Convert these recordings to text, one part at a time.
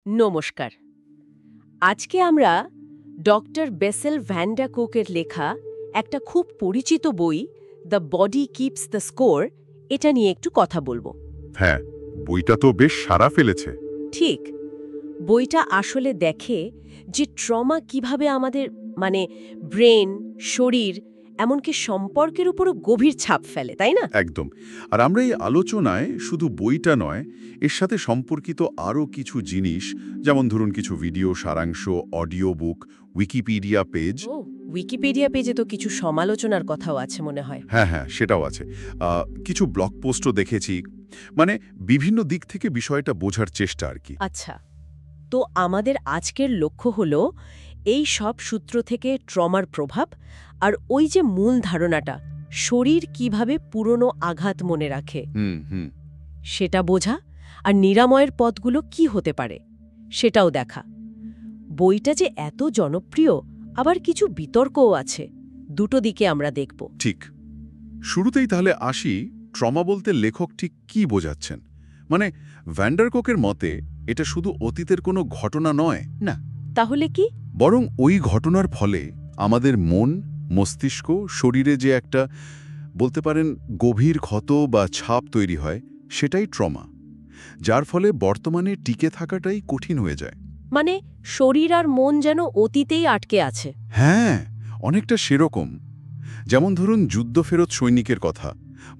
নমস্কার। আজকে আমরা ডক্টর বেসেল ভ্যান ডা কোকের লেখা একটা খুব পরিচিত বই the body keeps the score এটা নিয়ে একটু কথা বলবো। হ্যাঁ, বইটা তো বেশ সাড়া ফেলেছে। ঠিক, বইটা আসলে দেখে যে ট্রমা কিভাবে আমাদের ব্রেন, শরীর, এমনকি সম্পর্কের উপরও গভীর ছাপ ফেলে, তাই না? একদম। আর আমরা এই আলোচনায় শুধু বইটা নয়, এর সাথে সম্পর্কিত আরও কিছু জিনিস, যেমন ধরুন কিছু ভিডিও সারাংশ, অডিও বুক, উইকিপিডিয়া পেজ। ও, উইকিপিডিয়া পেজে তো কিছু সমালোচনার কথাও আছে মনে হয়। হ্যাঁ, সেটাও আছে। কিছু ব্লগ পোস্টও দেখেছি। মানে বিভিন্ন দিক থেকে বিষয়টা বোঝার চেষ্টা আর কি। আচ্ছা, তো আমাদের আজকের লক্ষ্য হলো এই সব সূত্র থেকে ট্রমার প্রভাব আর ওই যে মূল ধারণাটা, শরীর কিভাবে পুরনো আঘাত মনে রাখে হুম। সেটা বোঝা, আর নিরাময়ের পথগুলো কি হতে পারে সেটাও দেখা। বইটা যে এত জনপ্রিয়, আবার কিছু বিতর্কও আছে, দুটো দিকে আমরা দেখব। ঠিক। শুরুতেই তাহলে আসি, ট্রমা বলতে লেখক ঠিক কী বোঝাচ্ছেন। মানে ভ্যান ডার কোকের মতে এটা শুধু অতীতের কোনো ঘটনা নয়, না, তাহলে কি? বরং ওই ঘটনার ফলে আমাদের মন, মস্তিষ্ক, শরীরে যে একটা বলতে পারেন গভীর ক্ষত বা ছাপ তৈরি হয়, সেটাই ট্রমা, যার ফলে বর্তমানে টিকে থাকাটাই কঠিন হয়ে যায়। মানে শরীর আর মন যেন অতীতেই আটকে আছে। হ্যাঁ, অনেকটা সেরকম। যেমন ধরুন যুদ্ধফেরত সৈনিকের কথা,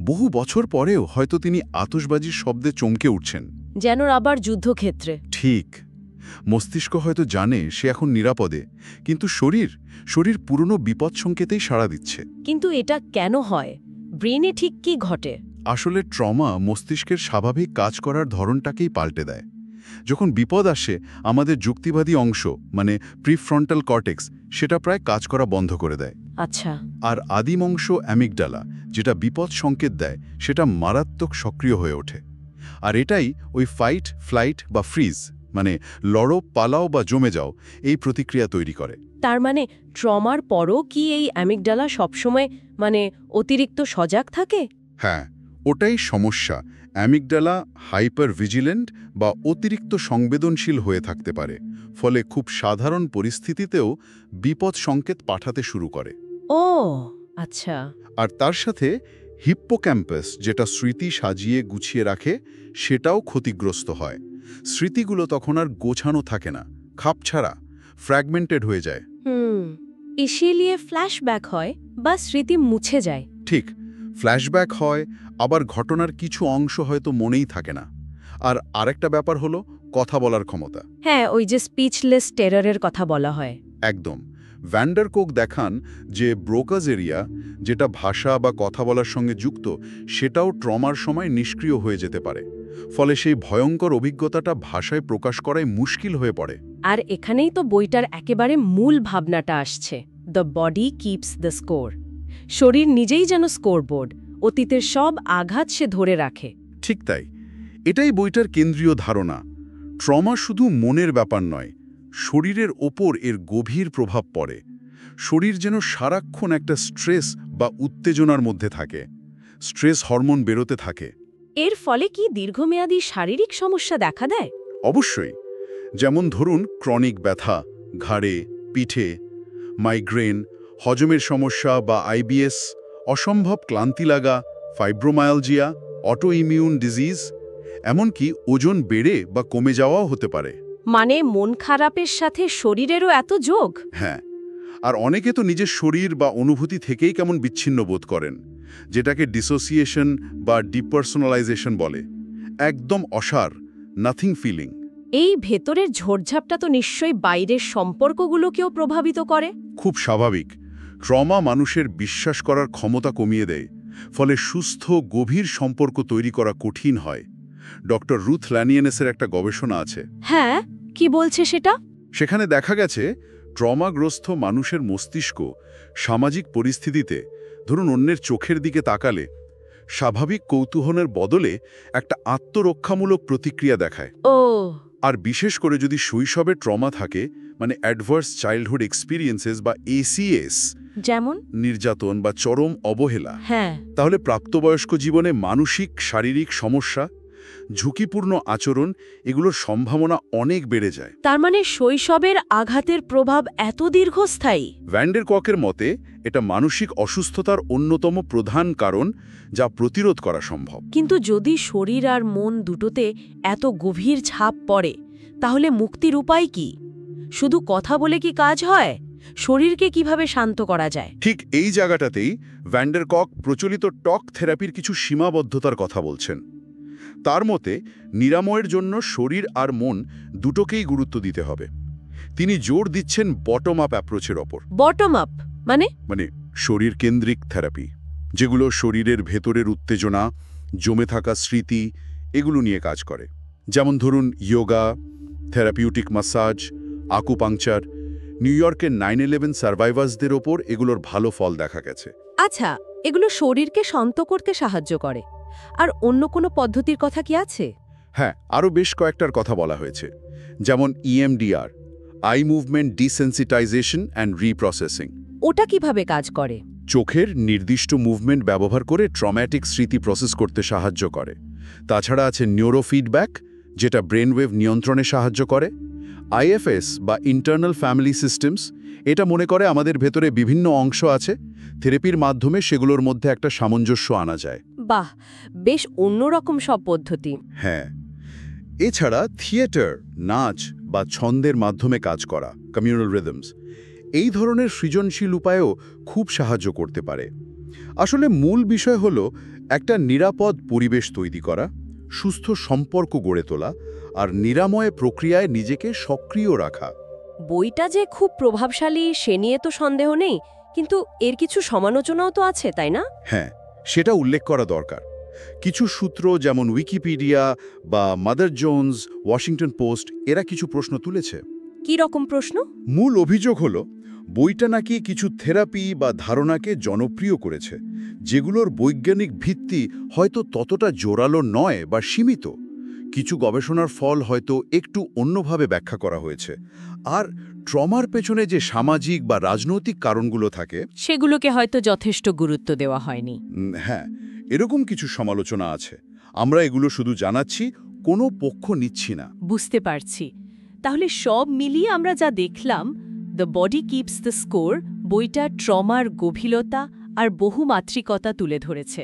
বহু বছর পরেও হয়তো তিনি আতশবাজির শব্দে চমকে উঠছেন। যেন আবার যুদ্ধক্ষেত্রে। ঠিক। মস্তিষ্ক হয়তো জানে সে এখন নিরাপদে, কিন্তু শরীর পুরনো বিপদ সংকেতেই সাড়া দিচ্ছে। কিন্তু এটা কেন হয়? ব্রেনে ঠিক কি ঘটে? আসলে ট্রমা মস্তিষ্কের স্বাভাবিক কাজ করার ধরনটাকেই পাল্টে দেয়। যখন বিপদ আসে, আমাদের যুক্তিবাদী অংশ মানে প্রিফ্রন্টাল কর্টেক্স সেটা প্রায় কাজ করা বন্ধ করে দেয়। আচ্ছা। আর আদিম অংশ অ্যামিগডালা, যেটা বিপদ সংকেত দেয়, সেটা মারাত্মক সক্রিয় হয়ে ওঠে। আর এটাই ওই ফাইট, ফ্লাইট বা ফ্রিজ মানে লড়ো, পালাও বা জমে যাও এই প্রতিক্রিয়া তৈরি করে। তার মানে ট্রমার পরও কি এই অ্যামিগডালা সবসময় অতিরিক্ত সজাগ থাকে? হ্যাঁ, ওটাই সমস্যা। অ্যামিগডালা হাইপার ভিজিলেন্ট বা অতিরিক্ত সংবেদনশীল হয়ে থাকতে পারে, ফলে খুব সাধারণ পরিস্থিতিতেও বিপদ সংকেত পাঠাতে শুরু করে। ও আচ্ছা। আর তার সাথে হিপ্পোক্যাম্পাস, যেটা স্মৃতি সাজিয়ে গুছিয়ে রাখে, সেটাও ক্ষতিগ্রস্ত হয়। স্মৃতিগুলো তখন আর গোছানো থাকে না, খাপছাড়া, ফ্র্যাগমেন্টেড হয়ে যায়। ইসিলিয়ে ফ্ল্যাশব্যাক হয় বা স্মৃতি মুছে যায়। ঠিক, ফ্ল্যাশব্যাক হয়, আবার ঘটনার কিছু অংশ হয়তো মনেই থাকে না। আর আরেকটা ব্যাপার হলো কথা বলার ক্ষমতা। হ্যাঁ, ওই যে স্পিচলেস টেররের কথা বলা হয়। একদম। ভ্যান ডার কোক দেখান যে ব্রোকাজ এরিয়া, যেটা ভাষা বা কথা বলার সঙ্গে যুক্ত, সেটাও ট্রমার সময় নিষ্ক্রিয় হয়ে যেতে পারে। ফলে সেই ভয়ঙ্কর অভিজ্ঞতাটা ভাষায় প্রকাশ করাই মুশকিল হয়ে পড়ে। আর এখানেই তো বইটার একেবারে মূল ভাবনাটা আসছে, the body keeps the score. শরীর নিজেই যেন স্কোরবোর্ড, অতীতের সব আঘাত সে ধরে রাখে। ঠিক তাই, এটাই বইটার কেন্দ্রীয় ধারণা। ট্রমা শুধু মনের ব্যাপার নয়, শরীরের ওপর এর গভীর প্রভাব পড়ে। শরীর যেন সারাক্ষণ একটা স্ট্রেস বা উত্তেজনার মধ্যে থাকে, স্ট্রেস হরমোন বেরোতে থাকে। এর ফলে কি দীর্ঘমেয়াদী শারীরিক সমস্যা দেখা দেয়? অবশ্যই। যেমন ধরুন ক্রনিক ব্যথা ঘাড়ে, পিঠে, মাইগ্রেন, হজমের সমস্যা বা আইবিএস, অসম্ভব ক্লান্তি লাগা, ফাইব্রোমায়ালজিয়া, অটো ইমিউন ডিজিজ, এমনকি ওজন বেড়ে বা কমে যাওয়াও হতে পারে। মানে মন খারাপের সাথে শরীরেরও এত যোগ? হ্যাঁ, আর অনেকে তো নিজের শরীর বা অনুভূতি থেকেই কেমন বিচ্ছিন্ন বোধ করেন, যেটাকে ডিসোসিয়েশন বা ডিপার্সোনালাইজেশন বলে। একদম অসার, নাথিং ফিলিং। এই ভেতরের ঝোড়ঝাপটা তো নিশ্চয়ই বাইরের সম্পর্কগুলোকেও প্রভাবিত করে। খুব স্বাভাবিক। ট্রমা মানুষের বিশ্বাস করার ক্ষমতা কমিয়ে দেয়, ফলে সুস্থ গভীর সম্পর্ক তৈরি করা কঠিন হয়। ডক্টর রুথ ল্যানিয়েনেসের একটা গবেষণা আছে। হ্যাঁ, কি বলছে সেটা? সেখানে দেখা গেছে ট্রমাগ্রস্ত মানুষের মস্তিষ্ক সামাজিক পরিস্থিতিতে, ধরুন অন্যের চোখের দিকে তাকালে, স্বাভাবিক কৌতূহলের বদলে একটা আত্মরক্ষামূলক প্রতিক্রিয়া দেখায়। ও আর বিশেষ করে যদি শৈশবে ট্রমা থাকে, মানে অ্যাডভার্স চাইল্ডহুড এক্সপিরিয়েন্সেস বা এসিএস, যেমন নির্যাতন বা চরম অবহেলা, হ্যাঁ, তাহলে প্রাপ্তবয়স্ক জীবনে মানসিক শারীরিক সমস্যা ঝুঁকিপূর্ণ আচরণ এগুলোর সম্ভাবনা অনেক বেড়ে যায়। তার মানে শৈশবের আঘাতের প্রভাব এত দীর্ঘস্থায়ী? ভ্যান ডের ককের মতে এটা মানসিক অসুস্থতার অন্যতম প্রধান কারণ, যা প্রতিরোধ করা সম্ভব। কিন্তু যদি শরীর আর মন দুটোতে এত গভীর ছাপ পড়ে, তাহলে মুক্তির উপায় কি? শুধু কথা বলে কি কাজ হয়? শরীরকে কিভাবে শান্ত করা যায়? ঠিক এই জায়গাটাতেই ভ্যান ডের কক প্রচলিত টক থেরাপির কিছু সীমাবদ্ধতার কথা বলছেন। তার মতে নিরাময়ের জন্য শরীর আর মন দুটোকেই গুরুত্ব দিতে হবে। তিনি জোর দিচ্ছেন বটম আপ অ্যাপ্রোচের ওপর। বটম আপ মানে? শরীর কেন্দ্রিক থেরাপি, যেগুলো শরীরের ভেতরের উত্তেজনা, জমে থাকা স্মৃতি এগুলো নিয়ে কাজ করে। যেমন ধরুন yoga, therapeutic massage, acupuncture. New ইয়র্কের 9/11 সার্ভাইভার্সদের ওপর এগুলোর ভালো ফল দেখা গেছে। আচ্ছা, এগুলো শরীরকে শান্ত করতে সাহায্য করে। আর অন্য কোনো পদ্ধতির কথা কি আছে? হ্যাঁ, আরও বেশ কয়েকটার কথা বলা হয়েছে, যেমন EMDR, eye movement desensitization and reprocessing. ওটা কিভাবে কাজ করে? চোখের নির্দিষ্ট মুভমেন্ট ব্যবহার করে ট্রমাটিক স্মৃতি প্রসেস করতে সাহায্য করে। তাছাড়া আছে নিউরোফিডব্যাক, যেটা ব্রেনওয়েভ নিয়ন্ত্রণে সাহায্য করে। IFS বা ইন্টারনাল ফ্যামিলি সিস্টেমস, এটা মনে করে আমাদের ভেতরে বিভিন্ন অংশ আছে, থেরাপির মাধ্যমে সেগুলোর মধ্যে একটা সামঞ্জস্য আনা যায়। বাহ, বেশ অন্যরকম সব পদ্ধতি। হ্যাঁ, এছাড়া থিয়েটার, নাচ বা ছন্দের মাধ্যমে কাজ করা, কমিউনাল রিদমস, এই ধরনের সৃজনশীল উপায়ও খুব সাহায্য করতে পারে। আসলে মূল বিষয় হলো একটা নিরাপদ পরিবেশ তৈরি করা, সুস্থ সম্পর্ক গড়ে তোলা আর নিরাময় প্রক্রিয়ায় নিজেকে সক্রিয় রাখা। বইটা যে খুব প্রভাবশালী সে নিয়ে তো সন্দেহ নেই, কিন্তু এর কিছু সমালোচনাও তো আছে, তাই না? হ্যাঁ, সেটা উল্লেখ করা দরকার। কিছু সূত্র যেমন উইকিপিডিয়া বা মাদার জোনস, ওয়াশিংটন পোস্ট এরা কিছু প্রশ্ন তুলেছে। কি রকম প্রশ্ন? মূল অভিযোগ হলো বইটা নাকি কিছু থেরাপি বা ধারণাকে জনপ্রিয় করেছে, যেগুলোর বৈজ্ঞানিক ভিত্তি হয়তো ততটা জোরালো নয় বা সীমিত। কিছু গবেষণার ফল হয়তো একটু অন্যভাবে ব্যাখ্যা করা হয়েছে। আর ট্রমার পেছনে যে সামাজিক বা রাজনৈতিক কারণগুলো থাকে, সেগুলোকে হয়তো যথেষ্ট গুরুত্ব দেওয়া হয়নি। হ্যাঁ, এরকম কিছু সমালোচনা আছে। আমরা এগুলো শুধু জানাচ্ছি, কোনো পক্ষ নিচ্ছি না। বুঝতে পারছি। তাহলে সব মিলিয়ে আমরা যা দেখলাম, the body keeps the score বইটা ট্রমার গভীরতা আর বহুমাত্রিকতা তুলে ধরেছে।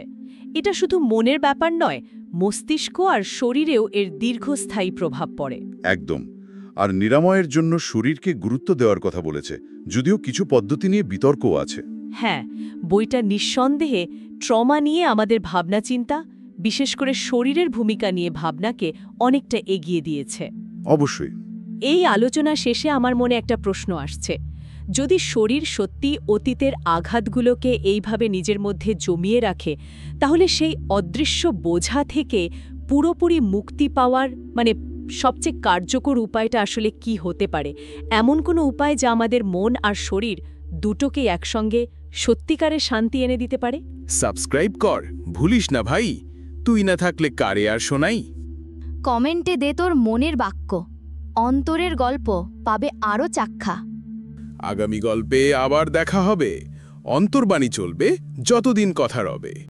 এটা শুধু মনের ব্যাপার নয়, মস্তিষ্ক আর শরীরেও এর দীর্ঘস্থায়ী প্রভাব পড়ে। একদম। আর নিরাময়ের জন্য শরীরকে গুরুত্ব দেওয়ার কথা বলেছে, যদিও কিছু পদ্ধতি নিয়ে বিতর্কও আছে। হ্যাঁ, বইটা নিঃসন্দেহে ট্রমা নিয়ে আমাদের ভাবনা চিন্তা, বিশেষ করে শরীরের ভূমিকা নিয়ে ভাবনাকে অনেকটা এগিয়ে দিয়েছে। অবশ্যই। এই আলোচনা শেষে আমার মনে একটা প্রশ্ন আসছে। যদি শরীর সত্যি অতীতের আঘাতগুলোকে এইভাবে নিজের মধ্যে জমিয়ে রাখে, তাহলে সেই অদৃশ্য বোঝা থেকে পুরোপুরি মুক্তি পাওয়ার সবচেয়ে কার্যকর উপায়টা আসলে কি হতে পারে? এমন কোনো উপায় যা আমাদের মন আর শরীর দুটোকেই একসঙ্গে সত্যিকারের শান্তি এনে দিতে পারে? সাবস্ক্রাইব কর, ভুলিস না ভাই। তুই না থাকলে কারে আর শোনাই। কমেন্টে দে তোর মনের বাক্য, অন্তরের গল্প পাবে আরও চাক্ষা। আগামী গল্পে আবার দেখা হবে। অন্তর্বাণী চলবে যতদিন কথা রবে।